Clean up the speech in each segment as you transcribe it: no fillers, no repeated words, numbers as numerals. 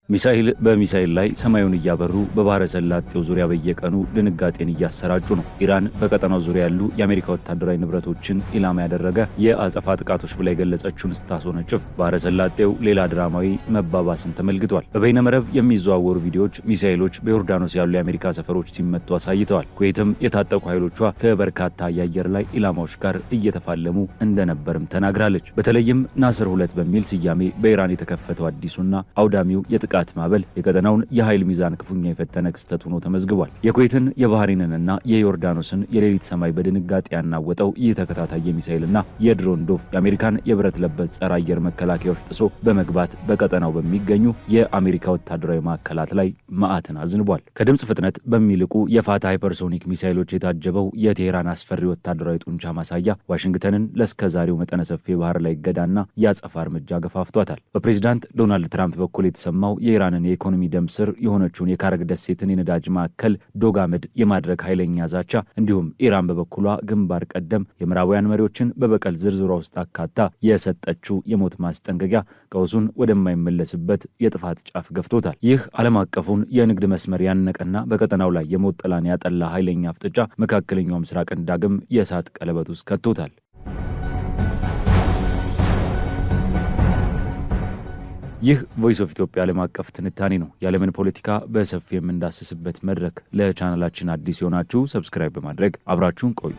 ሚሳኤል በሚሳኤል ላይ ሰማዩን እያበሩ በባህረ ሰላጤው ዙሪያ በየቀኑ ድንጋጤን እያሰራጩ ነው። ኢራን በቀጠናው ዙሪያ ያሉ የአሜሪካ ወታደራዊ ንብረቶችን ኢላማ ያደረገ የአጸፋ ጥቃቶች ብላ የገለጸችውን ስታስወነጭፍ ባህረ ሰላጤው ሌላ ድራማዊ መባባስን ተመልክቷል። በበይነመረብ የሚዘዋወሩ ቪዲዮዎች ሚሳኤሎች በዮርዳኖስ ያሉ የአሜሪካ ሰፈሮች ሲመቱ አሳይተዋል። ኩዌትም የታጠቁ ኃይሎቿ ከበርካታ የአየር ላይ ኢላማዎች ጋር እየተፋለሙ እንደነበርም ተናግራለች። በተለይም ናስር 2 በሚል ስያሜ በኢራን የተከፈተው አዲሱና አውዳሚው የጥቃት ማዕበል የቀጠናውን የኃይል ሚዛን ክፉኛ የፈተነ ክስተት ሆኖ ተመዝግቧል። የኩዌትን የባህሬንንና የዮርዳኖስን የሌሊት ሰማይ በድንጋጤ ያናወጠው ይህ ተከታታይ የሚሳኤልና የድሮን ዶፍ የአሜሪካን የብረት ለበስ ጸረ አየር መከላከያዎች ጥሶ በመግባት በቀጠናው በሚገኙ የአሜሪካ ወታደራዊ ማዕከላት ላይ መዓትን አዝንቧል። ከድምፅ ፍጥነት በሚልቁ የፋታ ሃይፐርሶኒክ ሚሳኤሎች የታጀበው የቴሄራን አስፈሪ ወታደራዊ ጡንቻ ማሳያ ዋሽንግተንን ለእስከዛሬው መጠነ ሰፊ የባህር ላይ እገዳና የአጸፋ እርምጃ ገፋፍቷታል። በፕሬዚዳንት ዶናልድ ትራምፕ በኩል የተሰማው የኢራንን የኢኮኖሚ ደም ስር የሆነችውን የካረግ ደሴትን የነዳጅ ማዕከል ዶግ አመድ የማድረግ ኃይለኛ ዛቻ፣ እንዲሁም ኢራን በበኩሏ ግንባር ቀደም የምዕራባውያን መሪዎችን በበቀል ዝርዝሯ ውስጥ አካታ የሰጠችው የሞት ማስጠንቀቂያ ቀውሱን ወደማይመለስበት የጥፋት ጫፍ ገፍቶታል። ይህ ዓለም አቀፉን የንግድ መስመር ያነቀና በቀጠናው ላይ የሞት ጥላን ያጠላ ኃይለኛ ፍጥጫ መካከለኛው ምስራቅን ዳግም የእሳት ቀለበት ውስጥ ከቶታል። ይህ ቮይስ ኦፍ ኢትዮጵያ ዓለም አቀፍ ትንታኔ ነው። የዓለምን ፖለቲካ በሰፊው የምንዳስስበት መድረክ። ለቻናላችን አዲስ የሆናችሁ ሰብስክራይብ በማድረግ አብራችሁን ቆዩ።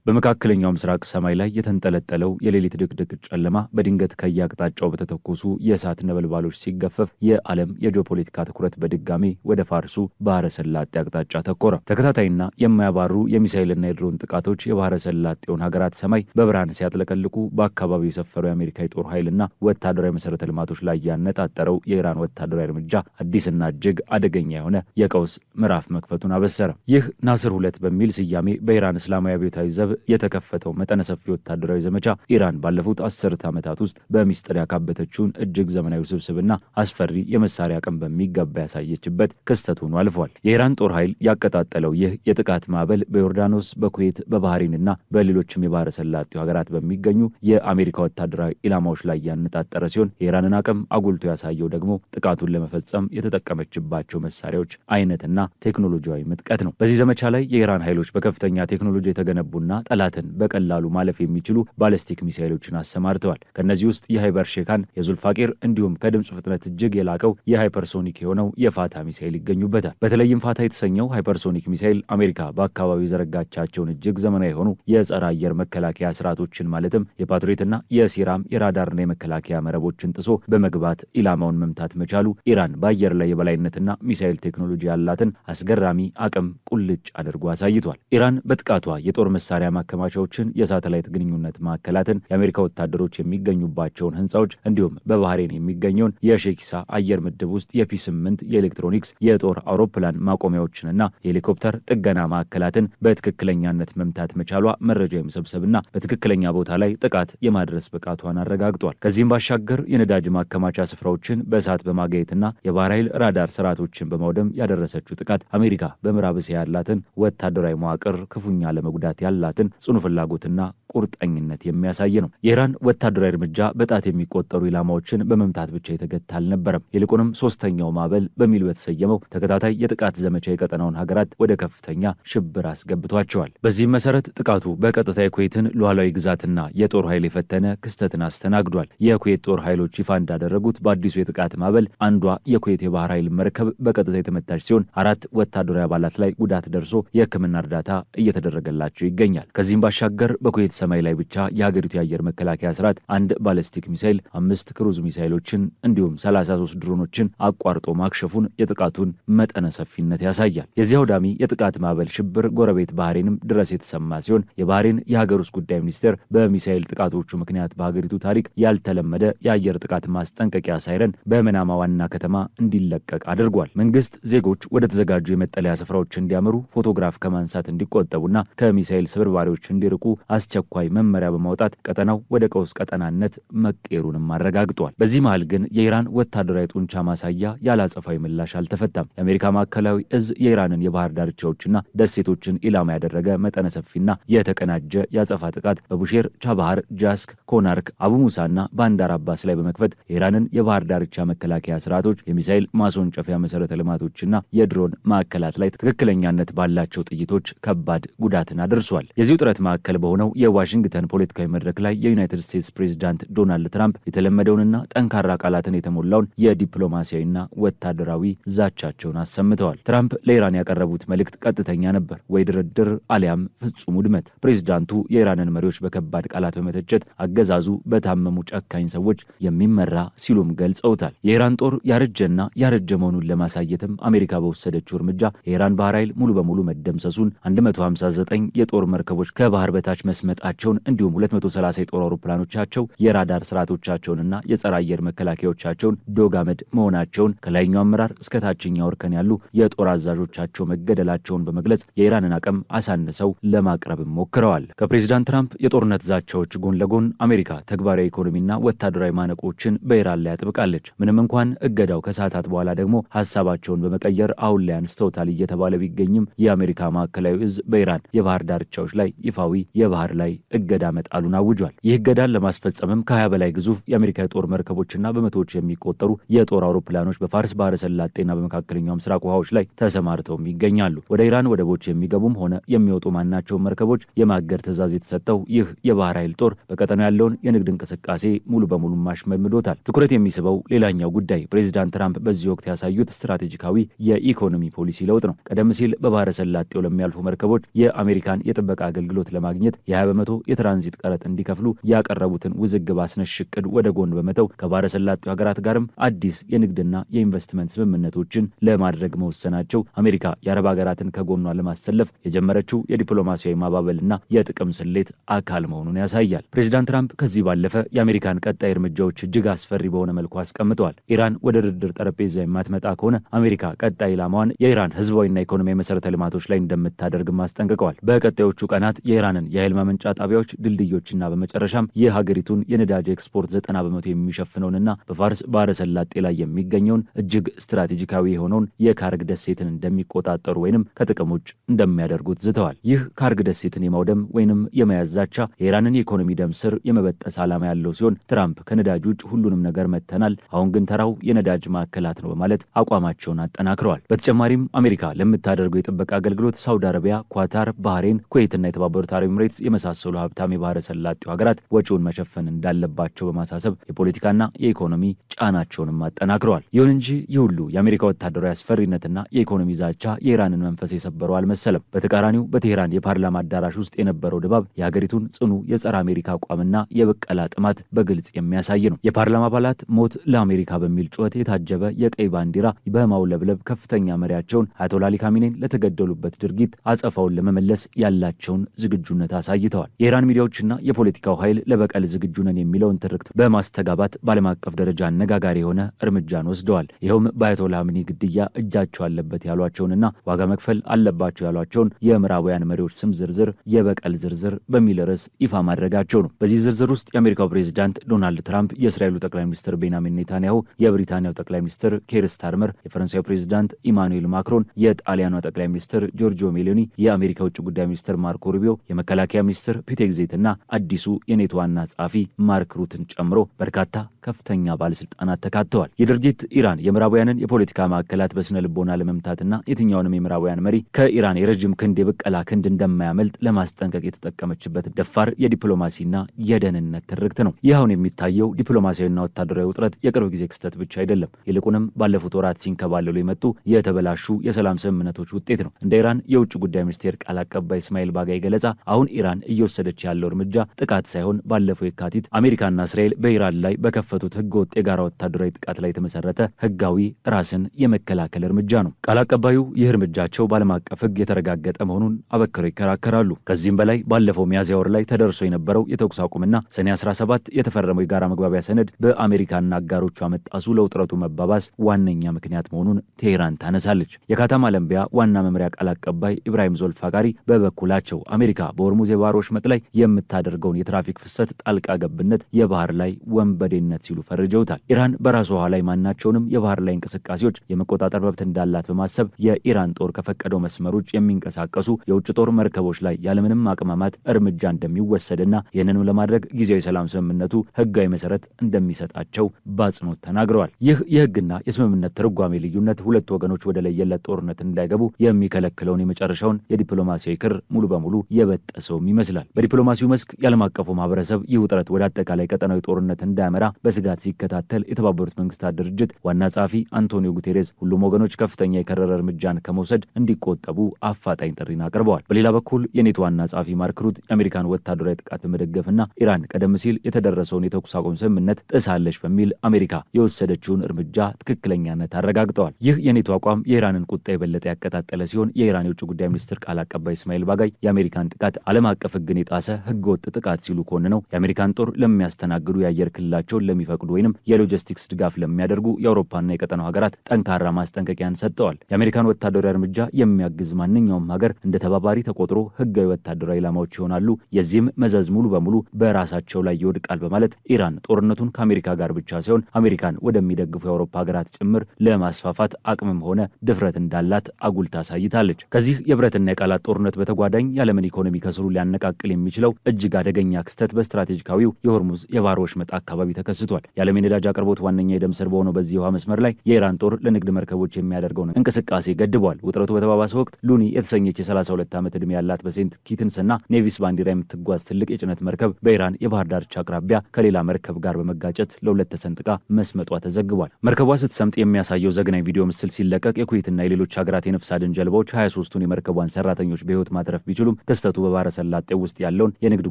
በመካከለኛው ምስራቅ ሰማይ ላይ የተንጠለጠለው የሌሊት ድቅድቅ ጨለማ በድንገት ከየአቅጣጫው በተተኮሱ የእሳት ነበልባሎች ሲገፈፍ የዓለም የጂኦፖለቲካ ትኩረት በድጋሚ ወደ ፋርሱ ባህረ ሰላጤ አቅጣጫ ተኮረ። ተከታታይና የማያባሩ የሚሳኤልና የድሮን ጥቃቶች የባህረ ሰላጤውን ሀገራት ሰማይ በብርሃን ሲያጥለቀልቁ በአካባቢው የሰፈረው የአሜሪካ የጦር ኃይልና ወታደራዊ መሰረተ ልማቶች ላይ ያነጣጠረው የኢራን ወታደራዊ እርምጃ አዲስና እጅግ አደገኛ የሆነ የቀውስ ምዕራፍ መክፈቱን አበሰረ። ይህ ናስር 2 በሚል ስያሜ በኢራን እስላማዊ አብዮታዊ ዘብ የተከፈተው መጠነ ሰፊ ወታደራዊ ዘመቻ ኢራን ባለፉት 10 ዓመታት ውስጥ በሚስጥር ያካበተችውን እጅግ ዘመናዊ ውስብስብና አስፈሪ የመሳሪያ አቅም በሚገባ ያሳየችበት ክስተት ሆኖ አልፏል። የኢራን ጦር ኃይል ያቀጣጠለው ይህ የጥቃት ማዕበል በዮርዳኖስ፣ በኩዌት፣ በባህሬንና በሌሎችም የባህረ ሰላጤው ሀገራት በሚገኙ የአሜሪካ ወታደራዊ ኢላማዎች ላይ ያነጣጠረ ሲሆን የኢራንን አቅም አጉልቶ ያሳየው ደግሞ ጥቃቱን ለመፈጸም የተጠቀመችባቸው መሳሪያዎች አይነትና ቴክኖሎጂያዊ ምጥቀት ነው። በዚህ ዘመቻ ላይ የኢራን ኃይሎች በከፍተኛ ቴክኖሎጂ የተገነቡና ጠላትን በቀላሉ ማለፍ የሚችሉ ባለስቲክ ሚሳኤሎችን አሰማርተዋል። ከነዚህ ውስጥ የሃይበር ሼካን፣ የዙልፋቂር እንዲሁም ከድምፅ ፍጥነት እጅግ የላቀው የሃይፐርሶኒክ የሆነው የፋታ ሚሳኤል ይገኙበታል። በተለይም ፋታ የተሰኘው ሃይፐርሶኒክ ሚሳኤል አሜሪካ በአካባቢው የዘረጋቻቸውን እጅግ ዘመናዊ የሆኑ የጸረ አየር መከላከያ ስርዓቶችን ማለትም የፓትሪዮትና የሲራም የራዳርና የመከላከያ መረቦችን ጥሶ በመግባት ኢላማውን መምታት መቻሉ ኢራን በአየር ላይ የበላይነትና ሚሳኤል ቴክኖሎጂ ያላትን አስገራሚ አቅም ቁልጭ አድርጎ አሳይቷል። ኢራን በጥቃቷ የጦር መሳሪያ ማከማቻዎችን፣ የሳተላይት ግንኙነት ማዕከላትን፣ የአሜሪካ ወታደሮች የሚገኙባቸውን ህንፃዎች እንዲሁም በባህሬን የሚገኘውን የሼኪሳ አየር ምድብ ውስጥ የፒ8 የኤሌክትሮኒክስ የጦር አውሮፕላን ማቆሚያዎችንና የሄሊኮፕተር ጥገና ማዕከላትን በትክክለኛነት መምታት መቻሏ መረጃ የመሰብሰብና በትክክለኛ ቦታ ላይ ጥቃት የማድረስ ብቃቷን አረጋግጧል። ከዚህም ባሻገር የነዳጅ ማከማቻ ስፍራዎችን በእሳት በማጋየትና የባህር ኃይል ራዳር ስርዓቶችን በማውደም ያደረሰችው ጥቃት አሜሪካ በምዕራብ እስያ ያላትን ወታደራዊ መዋቅር ክፉኛ ለመጉዳት ያላትን ጽኑ ፍላጎትና ቁርጠኝነት የሚያሳይ ነው። የኢራን ወታደራዊ እርምጃ በጣት የሚቆጠሩ ኢላማዎችን በመምታት ብቻ የተገታ አልነበረም። ይልቁንም ሶስተኛው ማዕበል በሚል በተሰየመው ተከታታይ የጥቃት ዘመቻ የቀጠናውን ሀገራት ወደ ከፍተኛ ሽብር አስገብቷቸዋል። በዚህም መሰረት ጥቃቱ በቀጥታ የኩዌትን ሉዓላዊ ግዛትና የጦር ኃይል የፈተነ ክስተትን አስተናግዷል። የኩዌት ጦር ኃይሎች ይፋ እንዳደረጉት በአዲሱ የጥቃት ማዕበል አንዷ የኩዌት የባህር ኃይል መርከብ በቀጥታ የተመታች ሲሆን 4 ወታደራዊ አባላት ላይ ጉዳት ደርሶ የሕክምና እርዳታ እየተደረገላቸው ይገኛል። ከዚህም ባሻገር በኩዌት ሰማይ ላይ ብቻ የሀገሪቱ የአየር መከላከያ ስርዓት 1 ባለስቲክ ሚሳኤል፣ 5 ክሩዝ ሚሳኤሎችን እንዲሁም 33 ድሮኖችን አቋርጦ ማክሸፉን የጥቃቱን መጠነ ሰፊነት ያሳያል። የዚህ አውዳሚ የጥቃት ማዕበል ሽብር ጎረቤት ባህሬንም ድረስ የተሰማ ሲሆን የባህሬን የሀገር ውስጥ ጉዳይ ሚኒስቴር በሚሳኤል ጥቃቶቹ ምክንያት በሀገሪቱ ታሪክ ያልተለመደ የአየር ጥቃት ማስጠንቀቂያ ሳይረን በመናማ ዋና ከተማ እንዲለቀቅ አድርጓል። መንግስት ዜጎች ወደ ተዘጋጁ የመጠለያ ስፍራዎች እንዲያመሩ፣ ፎቶግራፍ ከማንሳት እንዲቆጠቡና ከሚሳኤል ስብርባሪዎች እንዲርቁ አስቸኳይ አስቸኳይ መመሪያ በማውጣት ቀጠናው ወደ ቀውስ ቀጠናነት መቀየሩንም አረጋግጧል። በዚህ መሃል ግን የኢራን ወታደራዊ ጡንቻ ማሳያ ያላጸፋዊ ምላሽ አልተፈታም። የአሜሪካ ማዕከላዊ እዝ የኢራንን የባህር ዳርቻዎችና ደሴቶችን ኢላማ ያደረገ መጠነ ሰፊና የተቀናጀ ያጸፋ ጥቃት በቡሼር፣ ቻባሃር፣ ጃስክ፣ ኮናርክ፣ አቡ ሙሳና ባንዳር አባስ ላይ በመክፈት የኢራንን የባህር ዳርቻ መከላከያ ስርዓቶች፣ የሚሳኤል ማስወንጨፊያ መሰረተ ልማቶችና የድሮን ማዕከላት ላይ ትክክለኛነት ባላቸው ጥይቶች ከባድ ጉዳትን አድርሷል። የዚህ ውጥረት ማዕከል በሆነው የዋሽንግተን ፖለቲካዊ መድረክ ላይ የዩናይትድ ስቴትስ ፕሬዝዳንት ዶናልድ ትራምፕ የተለመደውንና ጠንካራ ቃላትን የተሞላውን የዲፕሎማሲያዊና ወታደራዊ ዛቻቸውን አሰምተዋል። ትራምፕ ለኢራን ያቀረቡት መልእክት ቀጥተኛ ነበር፣ ወይ ድርድር አሊያም ፍጹም ውድመት። ፕሬዝዳንቱ የኢራንን መሪዎች በከባድ ቃላት በመተቸት አገዛዙ በታመሙ ጨካኝ ሰዎች የሚመራ ሲሉም ገልጸውታል። የኢራን ጦር ያረጀና ያረጀ መሆኑን ለማሳየትም አሜሪካ በወሰደችው እርምጃ የኢራን ባህር ኃይል ሙሉ በሙሉ መደምሰሱን፣ 159 የጦር መርከቦች ከባህር በታች መስመጣቸውን እንዲሁም 230 የጦር አውሮፕላኖቻቸው የራዳር ስርዓቶቻቸውንና የጸረ አየር መከላከያዎቻቸውን ዶግ አመድ መሆናቸውን፣ ከላይኛው አመራር እስከ ታችኛው እርከን ያሉ የጦር አዛዦቻቸው መገደላቸውን በመግለጽ የኢራንን አቅም አሳንሰው ለማቅረብም ሞክረዋል። ከፕሬዝዳንት ትራምፕ የጦርነት ዛቻዎች ጎን ለጎን አሜሪካ ተግባራዊ ኢኮኖሚና ወታደራዊ ማነቆችን በኢራን ላይ አጥብቃለች። ምንም እንኳን እገዳው ከሰዓታት በኋላ ደግሞ ሀሳባቸውን በመቀየር አሁን ላይ አንስተውታል እየተባለ ቢገኝም የአሜሪካ ማዕከላዊ እዝ በኢራን የባህር ዳርቻዎች ላይ ይፋዊ የባህር ላይ እገዳ መጣሉን አውጇል። ይህ እገዳን ለማስፈጸምም ከ20 በላይ ግዙፍ የአሜሪካ የጦር መርከቦችና በመቶዎች የሚቆጠሩ የጦር አውሮፕላኖች በፋርስ ባህረ ሰላጤና በመካከለኛው ምስራቅ ውሃዎች ላይ ተሰማርተውም ይገኛሉ። ወደ ኢራን ወደቦች የሚገቡም ሆነ የሚወጡ ማናቸውም መርከቦች የማገድ ትዕዛዝ የተሰጠው ይህ የባህር ኃይል ጦር በቀጠናው ያለውን የንግድ እንቅስቃሴ ሙሉ በሙሉ ማሽመድምዶታል። ትኩረት የሚስበው ሌላኛው ጉዳይ ፕሬዚዳንት ትራምፕ በዚህ ወቅት ያሳዩት ስትራቴጂካዊ የኢኮኖሚ ፖሊሲ ለውጥ ነው። ቀደም ሲል በባህረ ሰላጤው ለሚያልፉ መርከቦች የአሜሪካን የጥበቃ አገልግሎት ለማግኘት የ20 በመቶ የትራንዚት ቀረጥ እንዲከፍሉ ያቀረቡትን ውዝግብ አስነሽ ዕቅድ ወደ ጎን በመተው ከባህረ ሰላጤው ሀገራት ጋርም አዲስ የንግድና የኢንቨስትመንት ስምምነቶችን ለማድረግ መወሰናቸው አሜሪካ የአረብ ሀገራትን ከጎኗ ለማሰለፍ የጀመረችው የዲፕሎማሲያዊ ማባበልና የጥቅም ስሌት አካል መሆኑን ያሳያል። ፕሬዚዳንት ትራምፕ ከዚህ ባለፈ የአሜሪካን ቀጣይ እርምጃዎች እጅግ አስፈሪ በሆነ መልኩ አስቀምጠዋል። ኢራን ወደ ድርድር ጠረጴዛ የማትመጣ ከሆነ አሜሪካ ቀጣይ ኢላማዋን የኢራን ህዝባዊና ኢኮኖሚያዊ መሰረተ ልማቶች ላይ እንደምታደርግም አስጠንቅቀዋል። በቀጣዮቹ ቀናት የኢራንን የኃይል ማመንጫ ጣቢያዎች፣ ድልድዮችና በመጨረሻም የሀገሪቱን የነዳጅ ኤክስፖርት 90 በመቶ የሚሸፍነውንና በፋርስ ባህረ ሰላጤ ላይ የሚገኘውን እጅግ ስትራቴጂካዊ የሆነውን የካርግ ደሴትን እንደሚቆጣጠሩ ወይንም ከጥቅም ውጭ እንደሚያደርጉት ዝተዋል። ይህ ካርግ ደሴትን የማውደም ወይንም የመያዝ ዛቻ የኢራንን የኢኮኖሚ ደም ስር የመበጠስ ዓላማ ያለው ሲሆን ትራምፕ ከነዳጅ ውጭ ሁሉንም ነገር መተናል፣ አሁን ግን ተራው የነዳጅ ማዕከላት ነው በማለት አቋማቸውን አጠናክረዋል። በተጨማሪም አሜሪካ ለምታደርገው የጥበቃ አገልግሎት ሳውዲ አረቢያ፣ ኳታር፣ ባህሬን፣ ኩዌትና የተባበሩት አረብ ኤምሬትስ የመሳሰሉ ሀብታም የባህረ ሰላጤው ሀገራት ወጪውን መሸፈን እንዳለባቸው በማሳሰብ የፖለቲካና የኢኮኖሚ ጫናቸውንም አጠናክረዋል። ይሁን እንጂ ይህ ሁሉ የአሜሪካ ወታደራዊ አስፈሪነትና የኢኮኖሚ ዛቻ የኢራንን መንፈስ የሰበረው አልመሰለም። በተቃራኒው በቴሄራን የፓርላማ አዳራሽ ውስጥ የነበረው ድባብ የሀገሪቱን ጽኑ የጸረ አሜሪካ አቋምና የበቀላ ጥማት በግልጽ የሚያሳይ ነው። የፓርላማ አባላት ሞት ለአሜሪካ በሚል ጩኸት የታጀበ የቀይ ባንዲራ በማውለብለብ ከፍተኛ መሪያቸውን አያቶላ አሊ ካሚኔን ለተገደሉበት ድርጊት አጸፋውን ለመመለስ ያላቸውን ዝግጁነት አሳይተዋል። የኢራን ሚዲያዎችና የፖለቲካው ኃይል ለበቀል ዝግጁ ነን የሚለውን ትርክት በማስተጋባት በዓለም አቀፍ ደረጃ አነጋጋሪ የሆነ እርምጃን ወስደዋል። ይኸውም በአያቶላ አሚኒ ግድያ እጃቸው አለበት ያሏቸውንና ዋጋ መክፈል አለባቸው ያሏቸውን የምዕራባውያን መሪዎች ስም ዝርዝር የበቀል ዝርዝር በሚል ርዕስ ይፋ ማድረጋቸው ነው። በዚህ ዝርዝር ውስጥ የአሜሪካው ፕሬዝዳንት ዶናልድ ትራምፕ፣ የእስራኤሉ ጠቅላይ ሚኒስትር ቤንያሚን ኔታንያሁ፣ የብሪታንያው ጠቅላይ ሚኒስትር ኬር ስታርመር፣ የፈረንሳዩ ፕሬዝዳንት ኢማኑኤል ማክሮን፣ የጣሊያኗ ጠቅላይ ሚኒስትር ጆርጂዮ ሜሎኒ፣ የአሜሪካ ውጭ ጉዳይ ሚኒስትር ማርኮ ሩቢዮ፣ የመከላከያ ሚኒስትር ፒት ሄግሴትና አዲሱ የኔቶ ዋና ጸሐፊ ማርክ ሩትን ጨምሮ በርካታ ከፍተኛ ባለስልጣናት ተካተዋል። ይህ ድርጊት ኢራን የምዕራባውያንን የፖለቲካ ማዕከላት በስነ ልቦና ለመምታትና የትኛውንም የምዕራባውያን መሪ ከኢራን የረጅም ክንድ የበቀላ ክንድ እንደማያመልጥ ለማስጠንቀቅ የተጠቀመችበት ደፋር የዲፕሎማሲና የደህንነት ትርክት ነው። ይህ አሁን የሚታየው ዲፕሎማሲያዊና ወታደራዊ ውጥረት የቅርብ ጊዜ ክስተት ብቻ አይደለም። ይልቁንም ባለፉት ወራት ሲንከባለሉ የመጡ የተበላሹ የሰላም ስምምነቶች ውጤት ነው። እንደ ኢራን የውጭ ጉዳይ ሚኒስቴር ቃል አቀባይ እስማኤል ባጋይ ገለጻ አሁን ኢራን እየወሰደች ያለው እርምጃ ጥቃት ሳይሆን ባለፈው የካቲት አሜሪካና እስራኤል በኢራን ላይ በከፈቱት ህገወጥ የጋራ ወታደራዊ ጥቃት ላይ የተመሰረተ ህጋዊ ራስን የመከላከል እርምጃ ነው። ቃል አቀባዩ ይህ እርምጃቸው በዓለም አቀፍ ህግ የተረጋገጠ መሆኑን አበክረው ይከራከራሉ። ከዚህም በላይ ባለፈው ሚያዝያ ወር ላይ ተደርሶ የነበረው የተኩስ አቁምና ሰኔ 17 የተፈረመው የጋራ መግባቢያ ሰነድ በአሜሪካና አጋሮቿ መጣሱ ለውጥረቱ መባባስ ዋነኛ ምክንያት መሆኑን ቴሄራን ታነሳለች። የካታም አለምቢያ ዋና መምሪያ ቃል አቀባይ ኢብራሂም ዞልፋጋሪ በበኩላቸው አሜሪካ በሆርሙዝ የባህሮች መስመጥ ላይ የምታደርገውን የትራፊክ ፍሰት ጣልቃ ገብነት የባህር ላይ ወንበዴነት ሲሉ ፈርጀውታል። ኢራን በራሷ ውሃ ላይ ማናቸውንም የባህር ላይ እንቅስቃሴዎች የመቆጣጠር መብት እንዳላት በማሰብ የኢራን ጦር ከፈቀደው መስመር ውጭ የሚንቀሳቀሱ የውጭ ጦር መርከቦች ላይ ያለምንም ማቅማማት እርምጃ እንደሚወሰድና ይህንንም ለማድረግ ጊዜያዊ ሰላም ስምምነቱ ህጋዊ መሰረት እንደሚሰጣቸው በአጽንኦት ተናግረዋል። ይህ የህግና የስምምነት ትርጓሜ ልዩነት ሁለቱ ወገኖች ወደ ለየለት ጦርነት እንዳይገቡ የሚከለክለውን የመጨረሻውን የዲፕሎማሲያዊ ክር ሙሉ በሙሉ የበጠሰውም ይመስላል። በዲፕሎማሲው መስክ የዓለም አቀፉ ማህበረሰብ ይህ ውጥረት ወደ አጠቃላይ ቀጠናዊ ጦርነት እንዳያመራ በስጋት ሲከታተል የተባበሩት መንግስታት ድርጅት ዋና ጸሐፊ አንቶኒዮ ጉቴሬስ ሁሉም ወገኖች ከፍተኛ የከረረ እርምጃን ከመውሰድ እንዲቆጠቡ አፋጣኝ ጥሪን አቅርበዋል። በሌላ በኩል የኔቶ ዋና ጸሐፊ ማርክ ሩት የአሜሪካን ወታደራዊ ጥቃት በመደገፍና ኢራን ቀደም ሲል የተደረሰውን የተኩስ አቁም ስምምነት ጥሳለች በሚል አሜሪካ የወሰደችውን እርምጃ ትክክለኛነት አረጋግጠዋል። ይህ የኔቶ አቋም የኢራንን ቁጣ የበለጠ ያቀጣጠለ ሲሆን የኢራን የውጭ ጉዳይ ሚኒስትር ቃል አቀባይ እስማኤል ባጋይ የአሜሪካን ጥቃት ዓለም አቀፍ ሕግን የጣሰ ህገወጥ ጥቃት ሲሉ ኮንነው የአሜሪካን ጦር ለሚያስተናግዱ የአየር ክልላቸውን ለሚፈቅዱ ወይንም የሎጂስቲክስ ድጋፍ ለሚያደርጉ የአውሮፓና የቀጠናው ሀገራት ጠንካራ ማስጠንቀቂያን ሰጥተዋል። የአሜሪካን ወታደራዊ እርምጃ የሚያግዝ ማንኛውም ሀገር እንደ ተባባሪ ተቆጥሮ ህጋዊ ወታደራዊ ኢላማዎች ይሆናሉ፣ የዚህም መዘዝ ሙሉ በሙሉ በራሳቸው ላይ ይወድቃል በማለት ኢራን ጦርነቱን ከአሜሪካ ጋር ብቻ ሳይሆን አሜሪካን ወደሚደግፉ የአውሮፓ ሀገራት ጭምር ለማስፋፋት አቅምም ሆነ ድፍረት እንዳላት አጉልታ አሳይታለች። ከዚህ የብረትና የቃላት ጦርነት በተጓዳኝ የዓለምን ኢኮኖሚ ከስሩ ሊያነቃቅል የሚችለው እጅግ አደገኛ ክስተት በስትራቴጂካዊው የሆርሙዝ የባህር ወሽመጥ አካባቢ ተከስቷል። የዓለም የነዳጅ አቅርቦት ዋነኛ የደም ስር በሆነው በዚህ የውሃ መስመር ላይ የኢራን ጦር ለንግድ መርከቦች የሚያደርገውን እንቅስቃሴ ገድቧል። ውጥረቱ በተባባሰ ወቅት ሉኒ የተሰኘች የ32 ዓመት ዕድሜ ያላት በሴንት ኪትንስና ኔቪስ ባንዲራ የምትጓዝ ትልቅ የጭነት መርከብ በኢራን የባህር ዳርቻ አቅራቢያ ከሌላ መርከብ ጋር በመጋጨት ለሁለት ተሰንጥቃ መስመጧ ተዘግቧል። መርከቧ ስትሰምጥ የሚያሳየው ዘግናኝ ቪዲዮ ምስል ሲለቀቅ የኩዌትና የሌሎች ሀገራት የነፍስ አድን ጀልባዎች 23ቱን የመርከቧን ሰራተኞች በህይወት ማትረፍ ቢችሉም ክስተቱ በባህረ ሰላጤው ውስጥ ያለውን የንግድ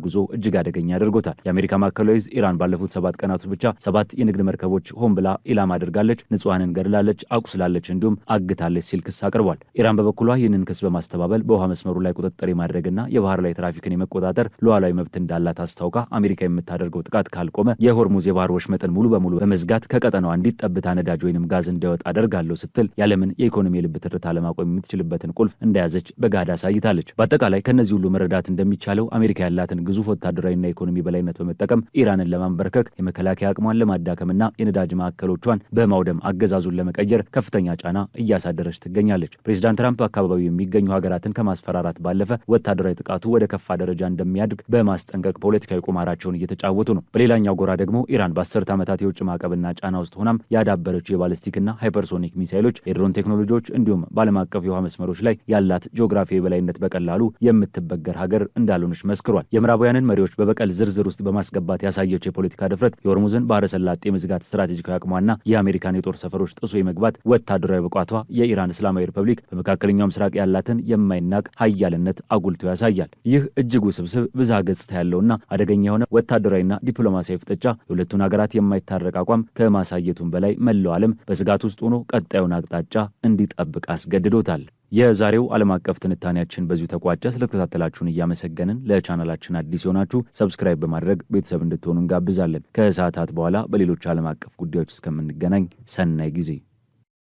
ጉዞ እጅግ አደገኛ አድርጎታል። የአሜሪካ ማዕከላዊ ዕዝ ኢራን ባለፉት 7 ቀናት ብቻ 7 የንግድ መርከቦች ሆን ብላ ኢላማ አድርጋለች፣ ንጹሐንን ገድላለች፣ አቁስላለች፣ እንዲሁም አግታለች ሲል ክስ አቅርቧል። ኢራን በበኩሏ ይህንን ክስ በማስተባበል በውሃ መስመሩ ላይ ቁጥጥር የማድረግና የባህር ላይ ትራፊክን የመቆጣጠር ሉዓላዊ መብት እንዳላት አስታውቃ አሜሪካ የምታደርገው ጥቃት ካልቆመ የሆርሙዝ የባህር ወሽመጥን ሙሉ በሙሉ በመዝጋት ከቀጠናዋ አንዲት ጠብታ ነዳጅ ወይንም ጋዝ እንዳይወጣ አደርጋለሁ ስትል የዓለምን የኢኮኖሚ የልብ ትርታ ለማቆም የምትችልበትን ቁልፍ እንደያዘች በጋዳ አሳይታለች። በአጠቃላይ ከነዚህ ሁሉ መረዳት እንደሚቻለው አሜሪካ ያላትን ግዙፍ ወታደራዊና ኢኮኖሚ በላይነት በመጠቀም ኢራንን ለማንበርከክ የመከላከያ አቅሟን ለማዳከምና የነዳጅ ማዕከሎቿን በማውደም አገዛዙን ለመቀየር ከፍተኛ ጫና እያሳደረች ትገኛለች። ፕሬዚዳንት ትራምፕ በአካባቢው የሚገኙ ሀገራትን ከማስፈራራት ባለፈ ወታደራዊ ጥቃቱ ወደ ከፋ ደረጃ እንደሚያድግ በማስጠንቀቅ ፖለቲካዊ ቁማራቸውን እየተጫወቱ ነው። በሌላኛው ጎራ ደግሞ ኢራን በ10 ዓመታት የውጭ ማዕቀብና ጫና ውስጥ ሆናም ያዳበረችው የባሊስቲክና ሃይፐርሶኒክ ሚሳይሎች፣ የድሮን ቴክኖሎጂዎች እንዲሁም በዓለም አቀፍ የውሃ መስመሮች ላይ ያላት ጂኦግራፊያዊ የበላይነት በቀላሉ የምትበገር ሀገር እንዳልሆነች መስክሯል። የምዕራባውያንን መሪዎች በበቀል ዝርዝር ውስጥ በማስገባት ያሳየችው የፖለቲካ ድፍረት የሆርሙዝን ባህረ ሰላጤ መዝጋት ስትራቴጂካዊ አቅሟና የአሜሪካን የጦር ሰፈሮች ጥሶ የመግባት ወታደራዊ ብቃቷ የኢራን እስላማዊ ሪፐብሊክ በመካከለኛው ምስራቅ ያላትን የማይናቅ ሀያልነት አጉልቶ ያሳያል። ይህ እጅግ ውስብስብ ብዝሃ ገጽታ ያለውና አደገኛ የሆነ ወታደራዊና ዲፕሎማሲያዊ ፍጥጫ የሁለቱን ሀገራት የማይታረቅ አቋም ከማሳየቱም በላይ መላው ዓለም በስጋት ውስጥ ሆኖ ቀጣዩን አቅጣጫ እንዲጠብቅ አስገድዶታል። የዛሬው ዓለም አቀፍ ትንታኔያችን በዚሁ ተቋጨ። ስለተከታተላችሁን እያመሰገንን ለቻናላችን አዲስ ሆናችሁ ሰብስክራይብ በማድረግ ቤተሰብ እንድትሆኑ እንጋብዛለን። ከሰዓታት በኋላ በሌሎች ዓለም አቀፍ ጉዳዮች እስከምንገናኝ ሰናይ ጊዜ